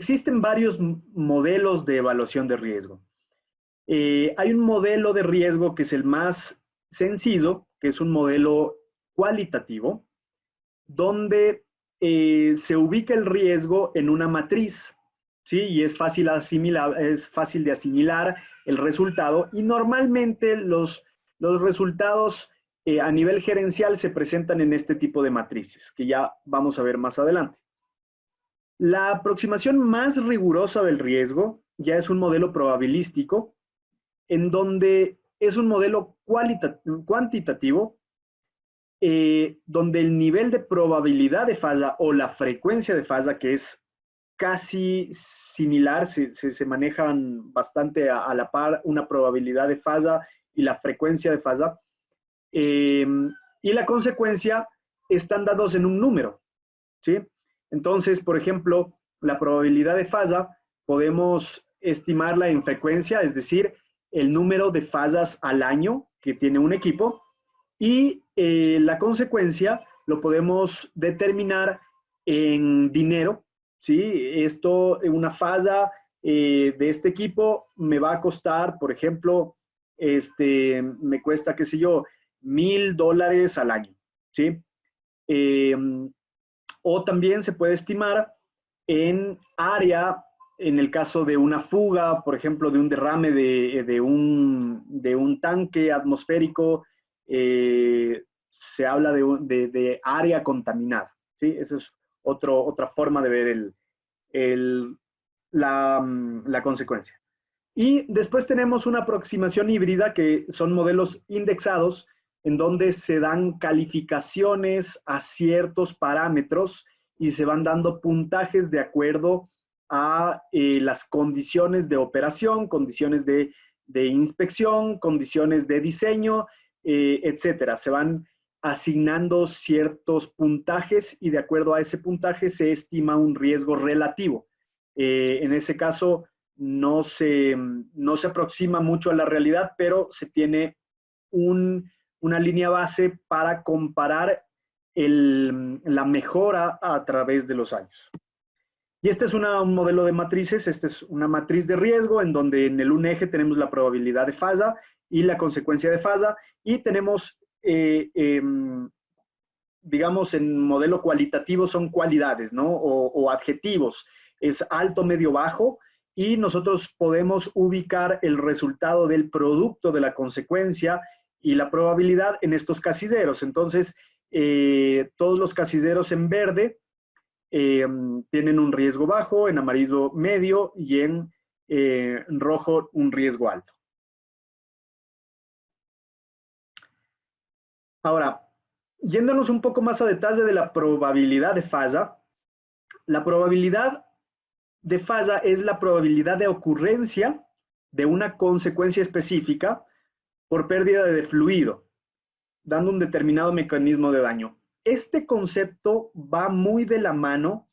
existen varios modelos de evaluación de riesgo. Hay un modelo de riesgo que es el más sencillo, que es un modelo cualitativo, donde se ubica el riesgo en una matriz, ¿sí? Y es fácil de asimilar el resultado, y normalmente los resultados a nivel gerencial se presentan en este tipo de matrices, que ya vamos a ver más adelante. La aproximación más rigurosa del riesgo ya es un modelo probabilístico, en donde es un modelo cuantitativo, donde el nivel de probabilidad de falla o la frecuencia de falla, que es casi similar, se manejan bastante a la par una probabilidad de falla y la frecuencia de falla, y la consecuencia están dados en un número, ¿sí? Entonces, por ejemplo, la probabilidad de falla podemos estimarla en frecuencia, es decir, el número de fallas al año que tiene un equipo, y la consecuencia lo podemos determinar en dinero, ¿sí? Esto, una falla de este equipo me va a costar, por ejemplo, me cuesta, qué sé yo, $1000 al año, ¿sí? O también se puede estimar en área, en el caso de una fuga, por ejemplo, de un derrame de un tanque atmosférico, se habla de área contaminada, ¿sí? Esa es otra forma de ver la consecuencia. Y después tenemos una aproximación híbrida, que son modelos indexados, en donde se dan calificaciones a ciertos parámetros y se van dando puntajes de acuerdo a las condiciones de operación, condiciones de inspección, condiciones de diseño, etcétera. Se van asignando ciertos puntajes y de acuerdo a ese puntaje se estima un riesgo relativo. En ese caso no se aproxima mucho a la realidad, pero se tiene una línea base para comparar la mejora a través de los años. Y este es un modelo de matrices. Esta es una matriz de riesgo en donde en un eje tenemos la probabilidad de falla y la consecuencia de falla, y tenemos, digamos, en modelo cualitativo son cualidades, ¿no? O adjetivos. Es alto, medio, bajo, y nosotros podemos ubicar el resultado del producto de la consecuencia y la probabilidad en estos casilleros. Entonces, todos los casilleros en verde tienen un riesgo bajo, en amarillo medio y en rojo un riesgo alto. Ahora, yéndonos un poco más a detalle de la probabilidad de falla, la probabilidad de falla es la probabilidad de ocurrencia de una consecuencia específica por pérdida de fluido, dando un determinado mecanismo de daño. Este concepto va muy de la mano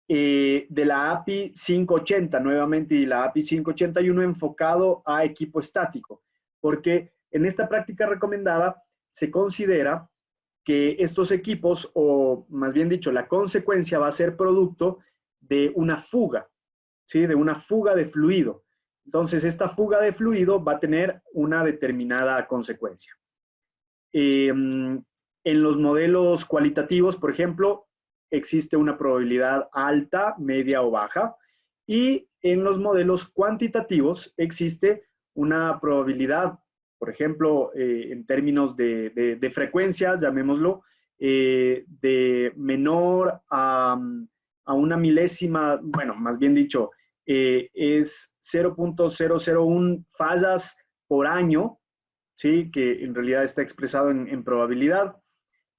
de la API 580, nuevamente, y la API 581 enfocado a equipo estático, porque en esta práctica recomendada se considera que estos equipos, o más bien dicho, la consecuencia va a ser producto de una fuga, ¿sí? De una fuga de fluido. Entonces, esta fuga de fluido va a tener una determinada consecuencia. En los modelos cualitativos, por ejemplo, existe una probabilidad alta, media o baja, y en los modelos cuantitativos existe una probabilidad, por ejemplo, en términos de frecuencias, llamémoslo, de menor a una milésima, bueno, más bien dicho, es 0.001 fallas por año, ¿sí? Que en realidad está expresado en probabilidad.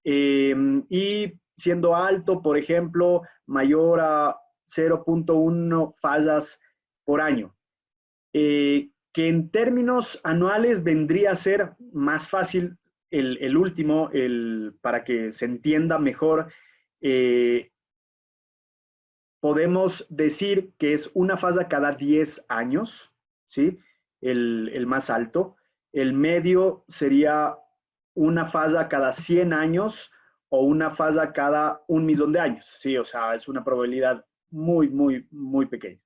Y siendo alto, por ejemplo, mayor a 0.1 fallas por año. Que en términos anuales vendría a ser más fácil el último, para que se entienda mejor. Podemos decir que es una falla cada 10 años, ¿sí? El más alto. El medio sería una falla cada 100 años o una falla cada 1 millón de años, ¿sí? O sea, es una probabilidad muy pequeño.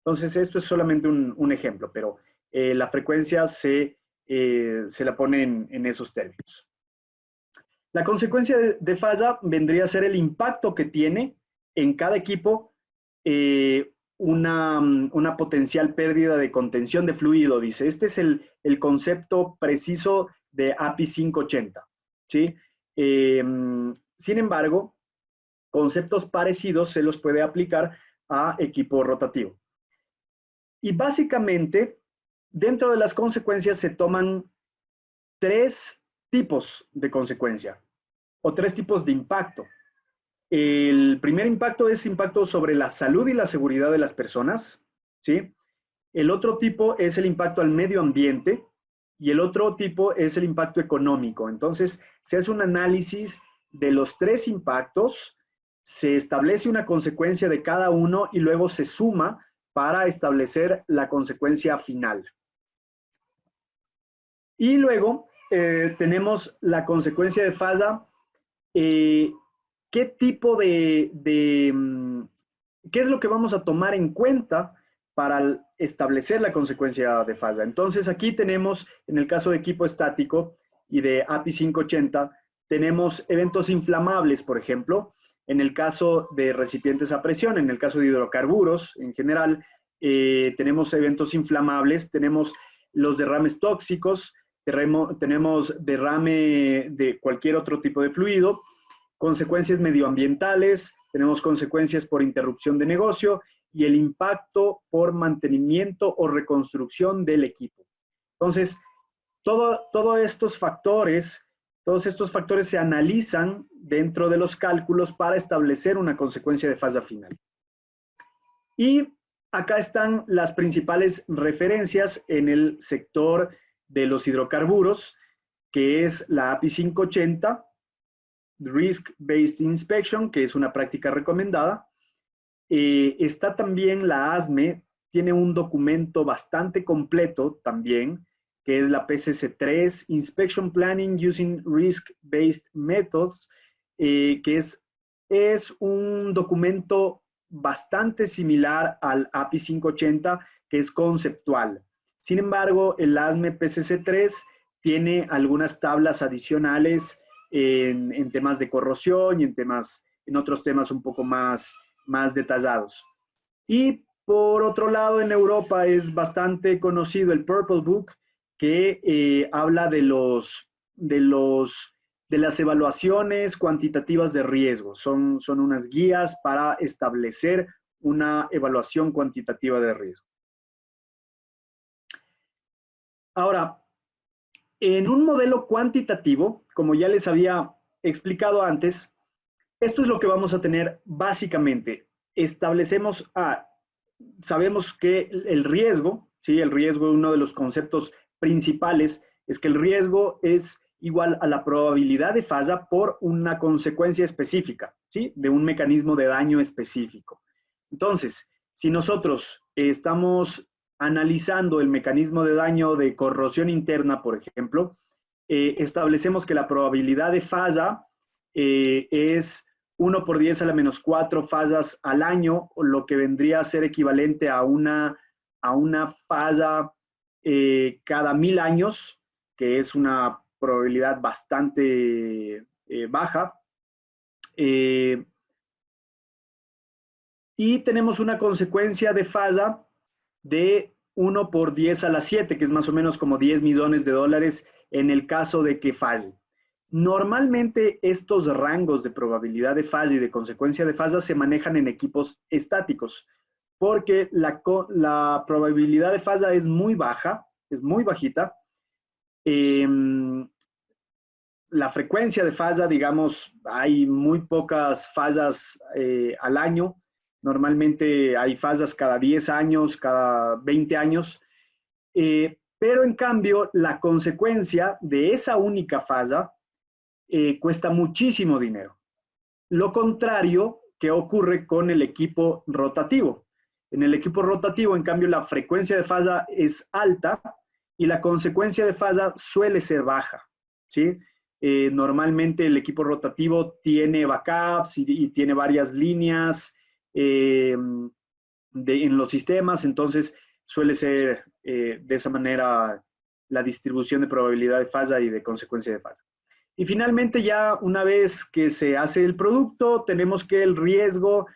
Entonces, esto es solamente un ejemplo, pero la frecuencia se la pone en esos términos. La consecuencia de falla vendría a ser el impacto que tiene en cada equipo una potencial pérdida de contención de fluido, dice. Este es el concepto preciso de API 580, ¿sí? Sin embargo, conceptos parecidos se los puede aplicar a equipo rotativo. Y básicamente, dentro de las consecuencias se toman 3 tipos de consecuencia o 3 tipos de impacto. El primer impacto es impacto sobre la salud y la seguridad de las personas, ¿sí? El otro tipo es el impacto al medio ambiente y el otro tipo es el impacto económico. Entonces, se hace un análisis de los 3 impactos, se establece una consecuencia de cada uno y luego se suma para establecer la consecuencia final. Y luego tenemos la consecuencia de falla. ¿Qué tipo qué es lo que vamos a tomar en cuenta para establecer la consecuencia de falla? Entonces, aquí tenemos, en el caso de equipo estático y de API 580, tenemos eventos inflamables, por ejemplo. En el caso de recipientes a presión, en el caso de hidrocarburos en general, tenemos eventos inflamables, tenemos los derrames tóxicos, tenemos derrame de cualquier otro tipo de fluido, consecuencias medioambientales, tenemos consecuencias por interrupción de negocio y el impacto por mantenimiento o reconstrucción del equipo. Entonces, todos estos factores se analizan dentro de los cálculos para establecer una consecuencia de falla final. Y acá están las principales referencias en el sector de los hidrocarburos, que es la API 580, Risk-Based Inspection, que es una práctica recomendada. Está también la ASME, tiene un documento bastante completo también, que es la PCC3, Inspection Planning Using Risk-Based Methods, que es un documento bastante similar al API 580, que es conceptual. Sin embargo, el ASME PCC3 tiene algunas tablas adicionales en temas de corrosión y en otros temas un poco más detallados. Y por otro lado, en Europa es bastante conocido el Purple Book, que habla de las evaluaciones cuantitativas de riesgo. Son unas guías para establecer una evaluación cuantitativa de riesgo. Ahora, en un modelo cuantitativo, como ya les había explicado antes, esto es lo que vamos a tener básicamente. Sabemos que el riesgo, ¿sí? El riesgo, uno de los conceptos principales, es que el riesgo es igual a la probabilidad de falla por una consecuencia específica, ¿sí? De un mecanismo de daño específico. Entonces, si nosotros estamos analizando el mecanismo de daño de corrosión interna, por ejemplo, establecemos que la probabilidad de falla es 1 por 10 a la menos 4 fallas al año, lo que vendría a ser equivalente a una falla cada 1000 años, que es una probabilidad bastante baja. Y tenemos una consecuencia de falla de 1 por 10 a la 7, que es más o menos como 10 millones de dólares en el caso de que falle. Normalmente estos rangos de probabilidad de falla y de consecuencia de falla se manejan en equipos estáticos, porque la probabilidad de falla es muy baja, es muy bajita. La frecuencia de falla, digamos, hay muy pocas fallas al año. Normalmente hay fallas cada 10 años, cada 20 años. Pero en cambio, la consecuencia de esa única falla cuesta muchísimo dinero. Lo contrario que ocurre con el equipo rotativo. En el equipo rotativo, en cambio, la frecuencia de falla es alta y la consecuencia de falla suele ser baja, ¿sí? Normalmente el equipo rotativo tiene backups y tiene varias líneas en los sistemas, entonces suele ser de esa manera la distribución de probabilidad de falla y de consecuencia de falla. Y finalmente, ya una vez que se hace el producto, tenemos que el riesgo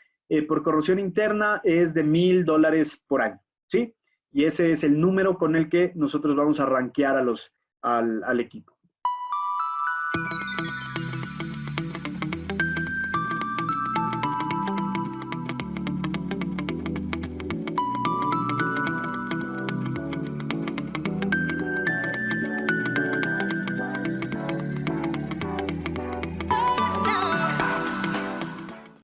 por corrosión interna es de $1000 por año, ¿sí? Y ese es el número con el que nosotros vamos a rankear al equipo.